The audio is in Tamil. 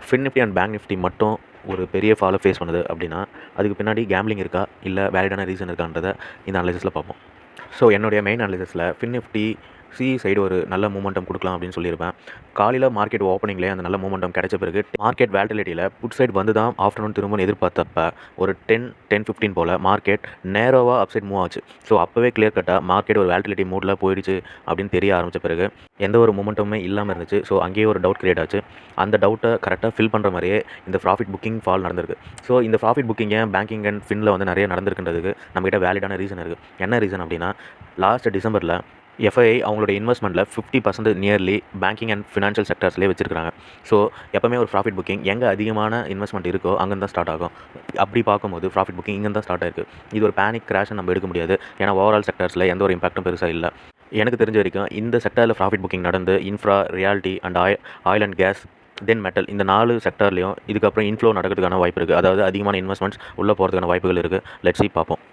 Fin Nifty and bank Nifty மட்டும் ஒரு பெரிய ஃபாலை ஃபேஸ் பண்ணுது அப்படின்னா அதுக்கு பின்னாடி கேம்பிளிங் இருக்கா இல்லை வேலிடான ரீசன் இருக்கான்றதை இந்த அனாலிசிஸில் பார்ப்போம். ஸோ என்னுடைய மெயின் அனாலிசிஸில் ஃபின் நிஃப்டி சைடு ஒரு நல்ல மூமெண்டம் கொடுக்கலாம் அப்படின்னு சொல்லியிருப்பேன். காலையில் மார்க்கெட் ஓப்பனிங்லேயே அந்த நல்ல மூமெண்டம் கிடைச்ச பிறகு மார்க்கெட் வேலிட்டிலிட்டியில் புட் சைடு வந்து தான் ஆஃப்டர்நூன் திரும்ப எதிர்பார்த்தப்ப ஒரு 10-15 போல் மார்க்கெட் நேரோவாக அப்சைட் மூவ் ஆச்சு. ஸோ அப்போவே கிளியர் கட்டாக மார்க்கெட் ஒரு வேலிட்டிலிட்டி மூடில் போயிடுச்சு அப்படின்னு தெரிய ஆரம்பித்த பிறகு எந்த ஒரு மூமெண்ட்டுமே இல்லாமல் இருந்துச்சு. ஸோ அங்கேயே ஒரு டவுட் கிரியேட் ஆச்சு. அந்த டவுட்டை கரெக்டாக ஃபில் பண்ணுற மாதிரியே இந்த ப்ராஃபிட் புக்கிங் ஃபால் நடந்திருக்கு. ஸோ இந்த ப்ராஃபிட் புக்கிங் ஏன் பேங்கிங் அண்ட் ஃபின்னில் வந்து நிறைய நடந்திருக்குன்றதுக்கு நம்மகிட்ட வேலிடான ரீசன் இருக்குது. என்ன ரீசன் அப்படின்னா, லாஸ்ட் டிசம்பரில் எஃப்ஐஐ அவங்களோட இன்வெஸ்ட்மெண்ட்டில் 50% நியர்லி பேங்கிங் அண்ட் ஃபினான்ஷியல் செக்டர்ஸ்லேயே வச்சிருக்காங்க. ஸோ எப்போவுமே ஒரு ப்ராஃபிட் புக்கிங் எங்கே அதிகமான இன்வெஸ்ட்மெண்ட் இருக்கோ அங்கே தான் ஸ்டார்ட் ஆகும். அப்படி பார்க்கும்போது ப்ராஃபிட் புக்கிங் இங்கே தான் ஸ்டார்ட் ஆயிருக்கு. இது ஒரு பேனிக் கிராஷ் நம்ம எடுக்க முடியாது. ஏன்னா ஓவரால் செக்டர்ஸில் எந்த ஒரு இம்பாக்ட்டும் பெருசாக இல்லை. எனக்கு தெரிஞ்ச வரைக்கும் இந்த செக்டரில் ப்ராஃபிட் புக்கிங் நடந்து infra, reality and oil and gas, then metal, இந்த 4 செக்டர்லையும் இதுக்கப்புறம் இன்ஃப்ளோ நடக்கிறதுக்கான வாய்ப்பு இருக்குது. அதாவது அதிகமான இன்வெஸ்ட்மெண்ட்ஸ் உள்ளே போகிறதுக்கான வாய்ப்புகள் இருக்குது. லெட்ஸ் சீ பார்ப்போம்.